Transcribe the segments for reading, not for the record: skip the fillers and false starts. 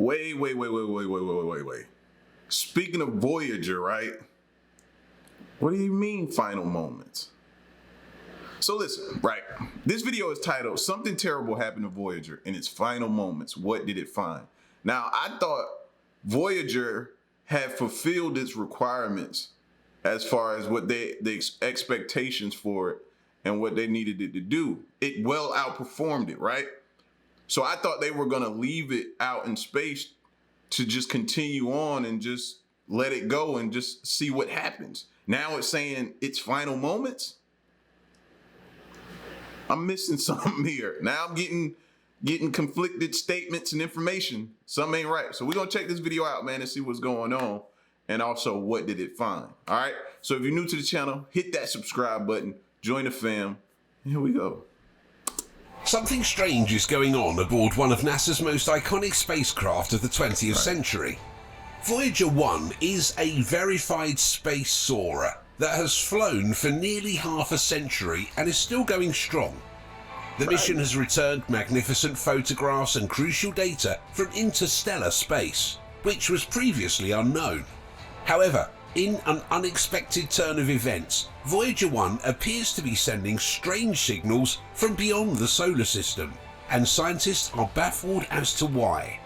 Wait. Speaking of Voyager, right? What do you mean final moments? So listen, right? This video is titled "Something Terrible Happened to Voyager in its Final Moments. What did it find?" Now, I thought Voyager had fulfilled its requirements as far as what the expectations for it and what they needed it to do. It well outperformed it, right? So I thought they were gonna leave it out in space to just continue on and just let it go and just see what happens. Now it's saying its final moments. I'm missing something here. Now I'm getting conflicted statements and information. Something ain't right. So we're gonna check this video out, man, and see what's going on. And also, what did it find? All right. So if you're new to the channel, hit that subscribe button, join the fam. Here we go. Something strange is going on aboard one of NASA's most iconic spacecraft of the 20th century. Voyager 1 is a verified space soarer that has flown for nearly half a century and is still going strong. The mission has returned magnificent photographs and crucial data from interstellar space, which was previously unknown. However, in an unexpected turn of events, Voyager 1 appears to be sending strange signals from beyond the solar system, and scientists are baffled as to why.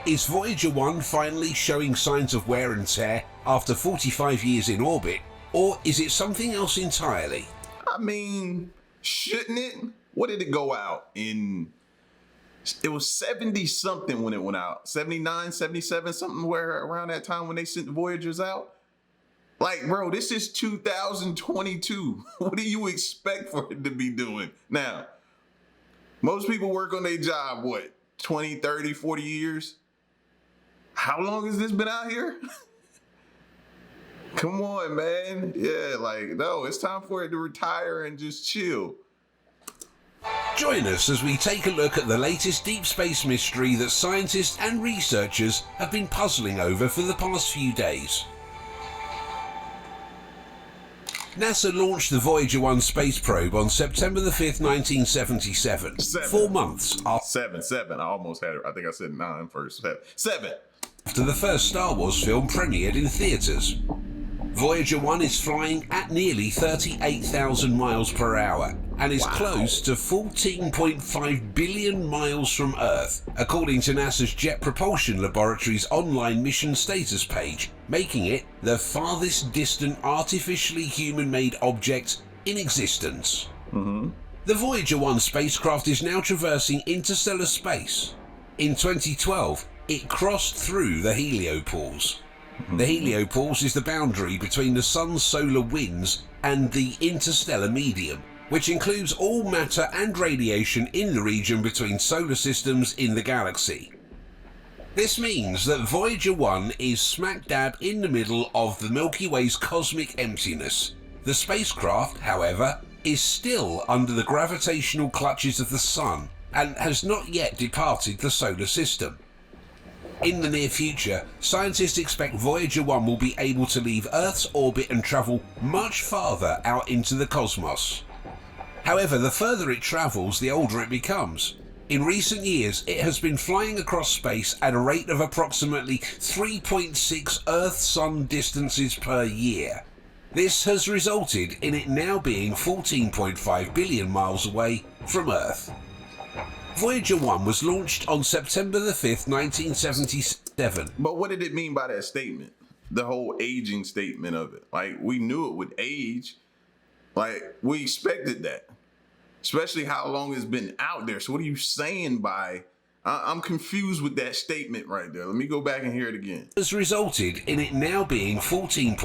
Is Voyager 1 finally showing signs of wear and tear after 45 years in orbit, or is it something else entirely? I mean, shouldn't it? What did it go out in? It was 70 something when it went out. 79, 77, something where around that time when they sent the Voyagers out. Like, bro, this is 2022. What do you expect for it to be doing? Now, most people work on their job, what, 20, 30, 40 years? How long has this been out here? Come on, man. Yeah, like, no, it's time for it to retire and just chill. Join us as we take a look at the latest deep space mystery that scientists and researchers have been puzzling over for the past few days. NASA launched the Voyager 1 space probe on September the 5th, 1977. 4 months after... Seven. I almost had it. I think I said 9 first. Seven. After the first Star Wars film premiered in theaters. Voyager 1 is flying at nearly 38,000 miles per hour and is close to 14.5 billion miles from Earth, according to NASA's Jet Propulsion Laboratory's online mission status page, making it the farthest distant artificially human-made object in existence. The Voyager 1 spacecraft is now traversing interstellar space. In 2012, it crossed through the heliopause. The heliopause is the boundary between the sun's solar winds and the interstellar medium, which includes all matter and radiation in the region between solar systems in the galaxy. This means that Voyager 1 is smack dab in the middle of the Milky Way's cosmic emptiness. The spacecraft, however, is still under the gravitational clutches of the sun and has not yet departed the solar system. In the near future, scientists expect Voyager 1 will be able to leave Earth's orbit and travel much farther out into the cosmos. However, the further it travels, the older it becomes. In recent years, it has been flying across space at a rate of approximately 3.6 Earth-Sun distances per year. This has resulted in it now being 14.5 billion miles away from Earth. Voyager 1 was launched on September the 5th, 1977. But what did it mean by that statement? The whole aging statement of it. Like, we knew it would age. Like, we expected that. Especially how long it's been out there. So what are you saying by... I'm confused with that statement right there. Let me go back and hear it again. Has resulted in it now being 14.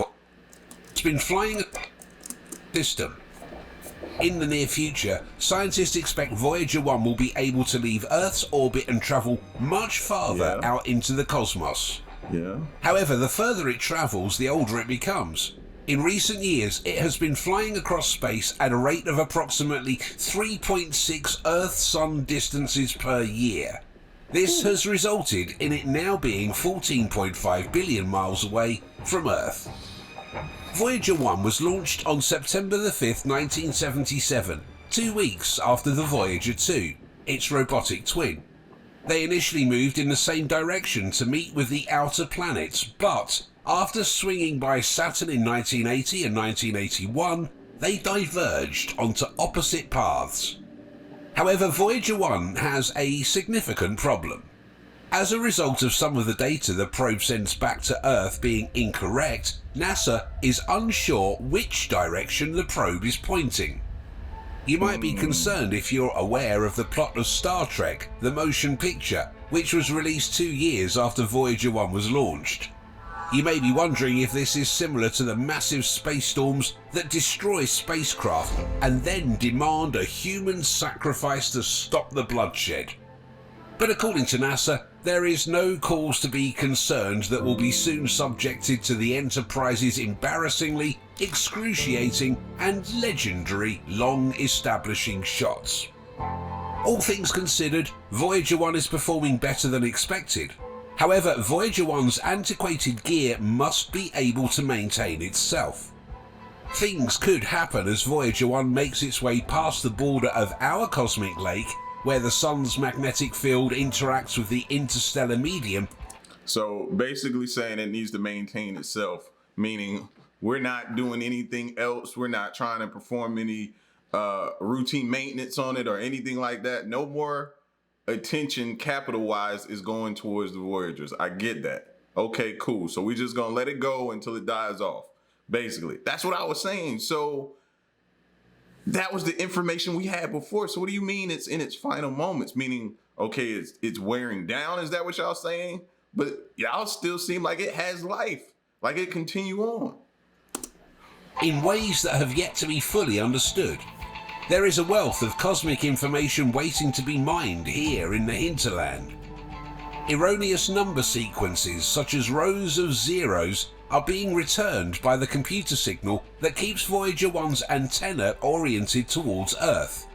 It's been flying a system. In the near future, scientists expect Voyager 1 will be able to leave Earth's orbit and travel much farther out into the cosmos. However, the further it travels, the older it becomes. In recent years, it has been flying across space at a rate of approximately 3.6 Earth-Sun distances per year. This has resulted in it now being 14.5 billion miles away from Earth. Voyager 1 was launched on September the 5th, 1977, 2 weeks after the Voyager 2, its robotic twin. They initially moved in the same direction to meet with the outer planets, but after swinging by Saturn in 1980 and 1981, they diverged onto opposite paths. However, Voyager 1 has a significant problem. As a result of some of the data the probe sends back to Earth being incorrect, NASA is unsure which direction the probe is pointing. You might be concerned if you're aware of the plot of Star Trek, the motion picture, which was released 2 years after Voyager 1 was launched. You may be wondering if this is similar to the massive space storms that destroy spacecraft and then demand a human sacrifice to stop the bloodshed. But according to NASA, there is no cause to be concerned that will be soon subjected to the Enterprise's embarrassingly, excruciating and legendary long establishing shots. All things considered, Voyager 1 is performing better than expected. However, Voyager 1's antiquated gear must be able to maintain itself. Things could happen as Voyager 1 makes its way past the border of our cosmic lake, where the sun's magnetic field interacts with the interstellar medium. So basically saying it needs to maintain itself, meaning we're not doing anything else. We're not trying to perform any routine maintenance on it or anything like that. No more attention capital-wise is going towards the Voyagers. I get that. Okay, cool. So we're just going to let it go until it dies off. Basically, that's what I was saying. So that was the information we had before. So what do you mean it's in its final moments? Meaning, okay, it's wearing down. Is that what y'all saying? But y'all still seem like it has life, like it continue on. In ways that have yet to be fully understood. There is a wealth of cosmic information waiting to be mined here in the hinterland. Erroneous number sequences, such as rows of zeros, are being returned by the computer signal that keeps Voyager 1's antenna oriented towards Earth.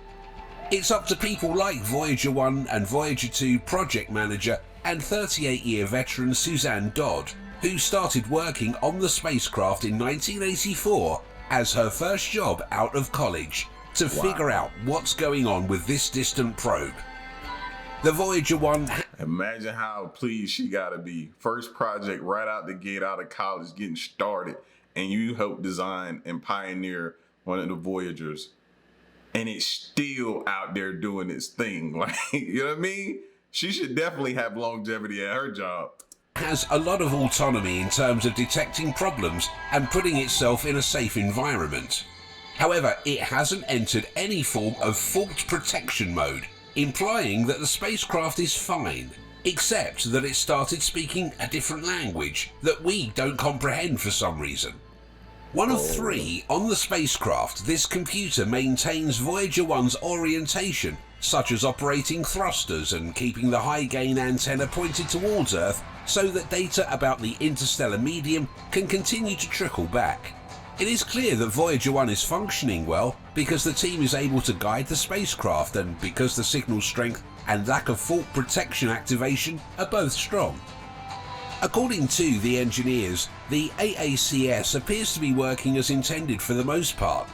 It's up to people like Voyager 1 and Voyager 2 project manager and 38-year veteran Suzanne Dodd, who started working on the spacecraft in 1984 as her first job out of college, to figure out what's going on with this distant probe. The Voyager 1... Imagine how pleased she gotta be. First project right out the gate, out of college, getting started, and you helped design and pioneer one of the Voyagers, and it's still out there doing its thing. Like, you know what I mean? She should definitely have longevity at her job. Has a lot of autonomy in terms of detecting problems and putting itself in a safe environment. However, it hasn't entered any form of fault protection mode, implying that the spacecraft is fine, except that it started speaking a different language that we don't comprehend for some reason. One of 3 on the spacecraft, this computer maintains Voyager 1's orientation, such as operating thrusters and keeping the high-gain antenna pointed towards Earth so that data about the interstellar medium can continue to trickle back. It is clear that Voyager 1 is functioning well because the team is able to guide the spacecraft and because the signal strength and lack of fault protection activation are both strong. According to the engineers, the AACS appears to be working as intended for the most part.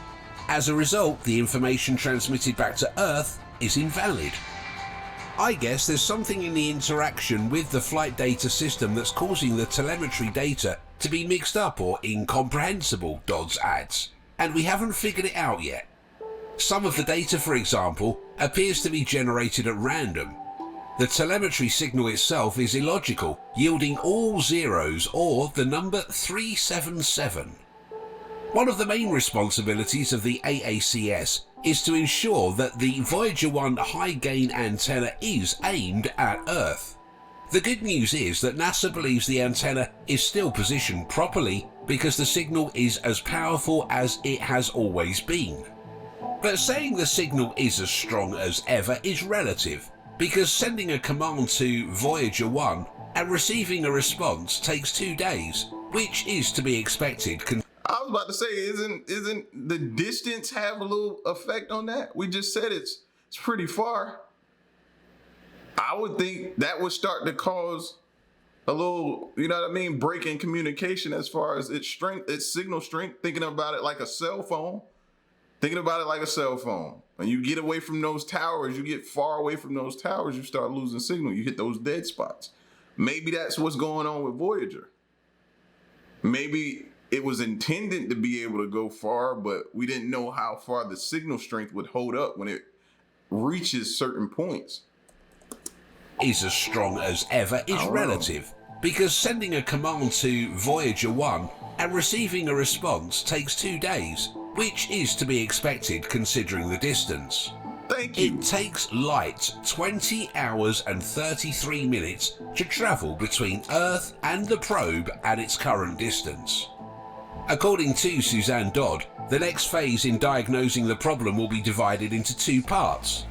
As a result, the information transmitted back to Earth is invalid. I guess there's something in the interaction with the flight data system that's causing the telemetry data to be mixed up or incomprehensible, Dodds adds, and we haven't figured it out yet. Some of the data, for example, appears to be generated at random. The telemetry signal itself is illogical, yielding all zeros or the number 377. One of the main responsibilities of the AACS is to ensure that the Voyager 1 high-gain antenna is aimed at Earth. The good news is that NASA believes the antenna is still positioned properly because the signal is as powerful as it has always been. But saying the signal is as strong as ever is relative, because sending a command to Voyager 1 and receiving a response takes 2 days, which is to be expected. I was about to say, isn't the distance have a little effect on that? We just said it's pretty far. I would think that would start to cause a little, you know what I mean, break in communication as far as its strength, its signal strength, thinking about it like a cell phone. Thinking about it like a cell phone. When you get away from those towers, you get far away from those towers, you start losing signal. You hit those dead spots. Maybe that's what's going on with Voyager. Maybe it was intended to be able to go far, but we didn't know how far the signal strength would hold up when it reaches certain points. Is as strong as ever is relative, because sending a command to Voyager 1 and receiving a response takes 2 days, which is to be expected considering the distance. Thank you. It takes light 20 hours and 33 minutes to travel between Earth and the probe at its current distance. According to Suzanne Dodd, the next phase in diagnosing the problem will be divided into 2 parts.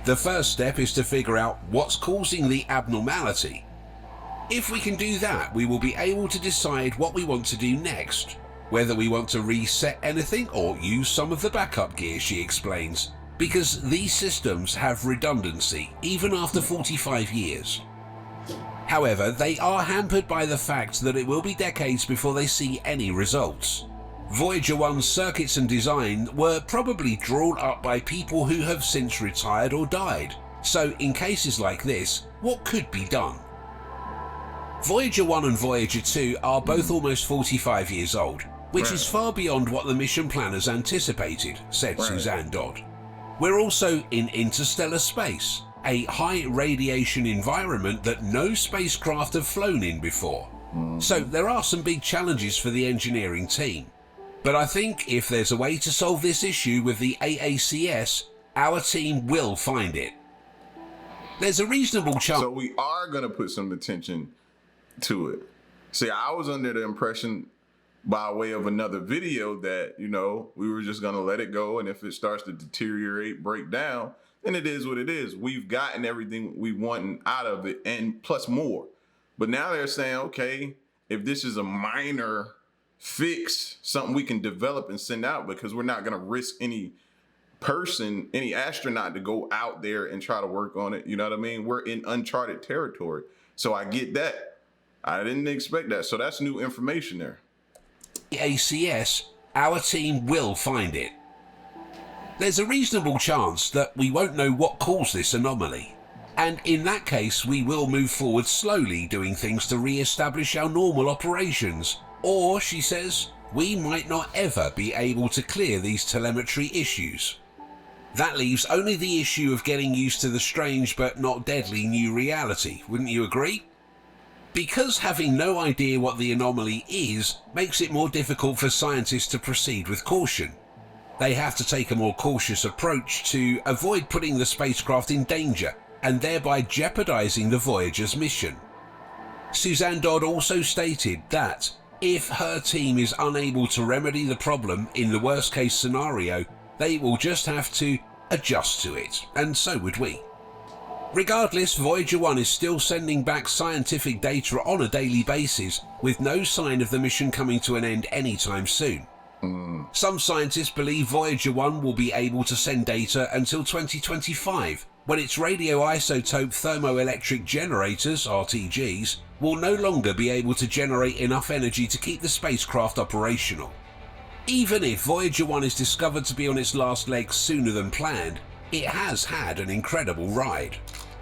The first step is to figure out what's causing the abnormality. If we can do that, we will be able to decide what we want to do next, whether we want to reset anything or use some of the backup gear, she explains, because these systems have redundancy even after 45 years. However, they are hampered by the fact that it will be decades before they see any results. Voyager 1's circuits and design were probably drawn up by people who have since retired or died. So in cases like this, what could be done? Voyager 1 and Voyager 2 are both almost 45 years old, which is far beyond what the mission planners anticipated, said Suzanne Dodd. We're also in interstellar space, a high radiation environment that no spacecraft have flown in before. So there are some big challenges for the engineering team. But I think if there's a way to solve this issue with the AACS, our team will find it. There's a reasonable chance. So we are going to put some attention to it. See, I was under the impression by way of another video that, you know, we were just going to let it go. And if it starts to deteriorate, break down, then it is what it is. We've gotten everything we want out of it and plus more. But now they're saying, okay, if this is a minor fix, something we can develop and send out, because we're not going to risk any person, any astronaut to go out there and try to work on it. You know what I mean? We're in uncharted territory. So I get that. I didn't expect that. So that's new information there. ACS, our team will find it. There's a reasonable chance that we won't know what caused this anomaly. And in that case, we will move forward slowly, doing things to re-establish our normal operations. Or, she says, we might not ever be able to clear these telemetry issues. That leaves only the issue of getting used to the strange but not deadly new reality, wouldn't you agree? Because having no idea what the anomaly is makes it more difficult for scientists to proceed with caution. They have to take a more cautious approach to avoid putting the spacecraft in danger and thereby jeopardizing the Voyager's mission. Suzanne Dodd also stated that if her team is unable to remedy the problem in the worst case scenario, they will just have to adjust to it, and so would we. Regardless, Voyager 1 is still sending back scientific data on a daily basis, with no sign of the mission coming to an end anytime soon. Some scientists believe Voyager 1 will be able to send data until 2025, when its radioisotope thermoelectric generators, RTGs, will no longer be able to generate enough energy to keep the spacecraft operational. Even if Voyager 1 is discovered to be on its last legs sooner than planned, it has had an incredible ride.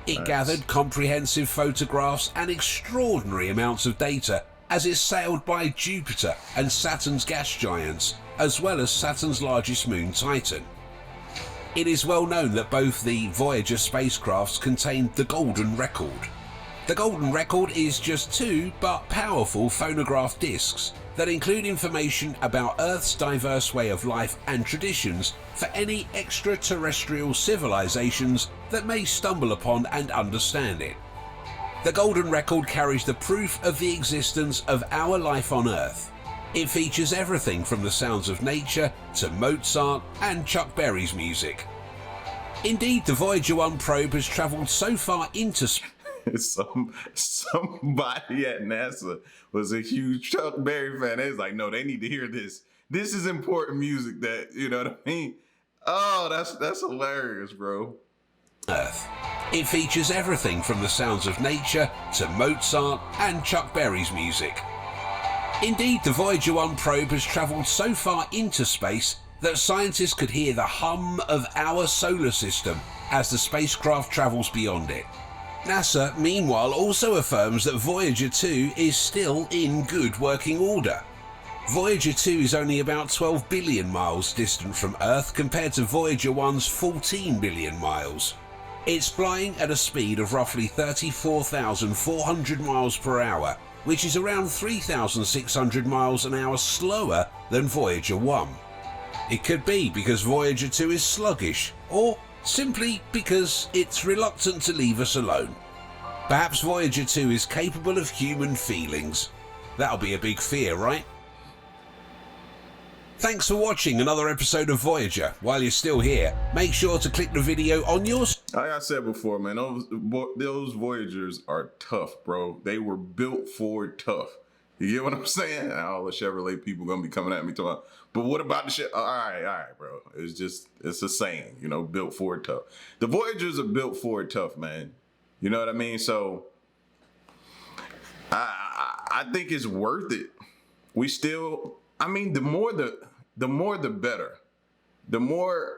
It gathered comprehensive photographs and extraordinary amounts of data as it sailed by Jupiter and Saturn's gas giants, as well as Saturn's largest moon, Titan. It is well known that both the Voyager spacecrafts contained the Golden Record. The Golden Record is just 2 but powerful phonograph discs that include information about Earth's diverse way of life and traditions for any extraterrestrial civilizations that may stumble upon and understand it. The Golden Record carries the proof of the existence of our life on Earth. It features everything from the sounds of nature to Mozart and Chuck Berry's music. Indeed, the Voyager 1 probe has travelled so far into space. Somebody at NASA was a huge Chuck Berry fan. They was like, no, they need to hear this. This is important music that, you know what I mean? Oh, that's hilarious, bro. Earth. It features everything from the sounds of nature to Mozart and Chuck Berry's music. Indeed, the Voyager 1 probe has travelled so far into space that scientists could hear the hum of our solar system as the spacecraft travels beyond it. NASA, meanwhile, also affirms that Voyager 2 is still in good working order. Voyager 2 is only about 12 billion miles distant from Earth compared to Voyager 1's 14 billion miles. It's flying at a speed of roughly 34,400 miles per hour, which is around 3,600 miles an hour slower than Voyager 1. It could be because Voyager 2 is sluggish, or simply because it's reluctant to leave us alone. Perhaps Voyager 2 is capable of human feelings. That'll be a big fear, right? Thanks for watching another episode of Voyager. While you're still here, make sure to click the video on your... Like I said before, man, those Voyagers are tough, bro. They were built for tough. You get what I'm saying? All the Chevrolet people gonna be coming at me talking, but what about the shit? All right, bro. It's a saying, you know, built for tough. The Voyagers are built for tough, man. You know what I mean? So I think it's worth it. We still, I mean, the more the better. The more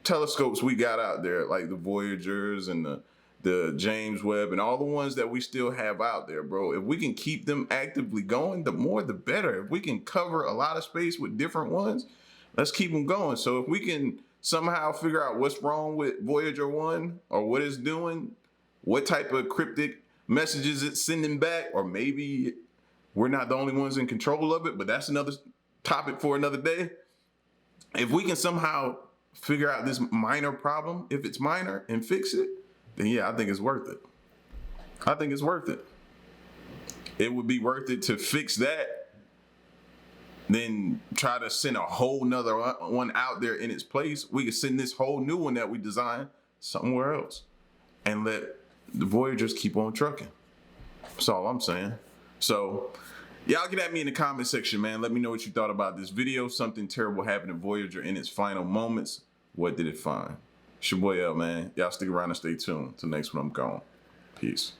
telescopes we got out there, like the Voyagers and the James Webb and all the ones that we still have out there, bro. If we can keep them actively going, the more the better. If we can cover a lot of space with different ones, let's keep them going. So if we can somehow figure out what's wrong with Voyager 1 or what it's doing, what type of cryptic messages it's sending back, or maybe we're not the only ones in control of it, but that's another topic for another day. If we can somehow figure out this minor problem, if it's minor, and fix it, then yeah, I think it's worth it. I think it's worth it. It would be worth it to fix that, then try to send a whole nother one out there in its place. We could send this whole new one that we designed somewhere else and let the Voyagers keep on trucking. That's all I'm saying. So y'all get at me in the comment section, man. Let me know what you thought about this video. Something terrible happened to Voyager in its final moments. What did it find? It's your boy L, man. Y'all stick around and stay tuned. Till next one, I'm gone. Peace.